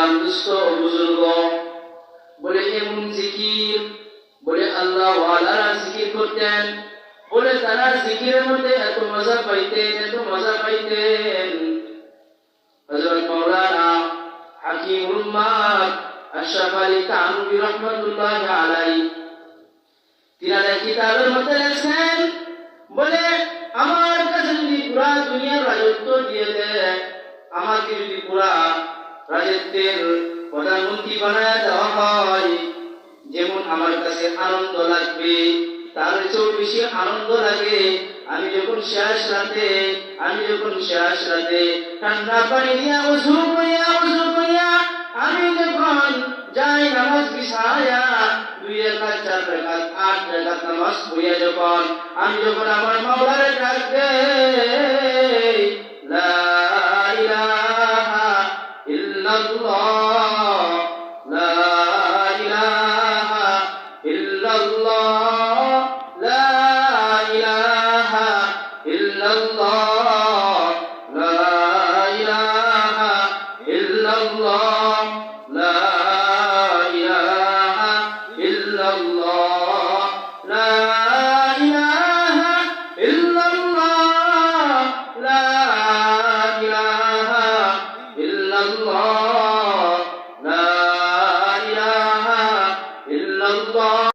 ইসলাম দুস্থ বুজুর্গ বলে এমন জিকির বলে আল্লাহ ওয়ালারা জিকির করতেন বলে তারা জিকিরের মধ্যে এত মজা পাইতেন হযরত মাওলানা হাকিমুল উম্মাত আশরাফ আলী থানভী রাহমাতুল্লাহি আলাইহি তিনারা কিতাবের মধ্যে লেখেন বলে আমার কাছে যদি পুরা দুনিয়ার রাজত্ব দিয়ে দেয়, আমাকে যদি পুরা রাজত্বের প্রধানমন্ত্রী বানায় দেওয়া হয়, যেমন আমার কাছে আনন্দ লাগবে তার চেয়েও বেশি আনন্দ লাগে আমি যখন শেষ রাতে ঠান্ডা পানি দিয়ে ওযু করিয়া আমি যখন যাই নামাজ বিছায়া 2 রাকাত 4 রাকাত 8 রাকাত নামাজ পড়িয়া যখন আমার মাওলারে ডাক দেই লা ইলাহা ইল্লাল্লাহ লা ইলাহা ইল্লাল্লাহ লা ইলাহা ইল্লাল্লাহ লা ইলাহা ইল্লাল্লাহ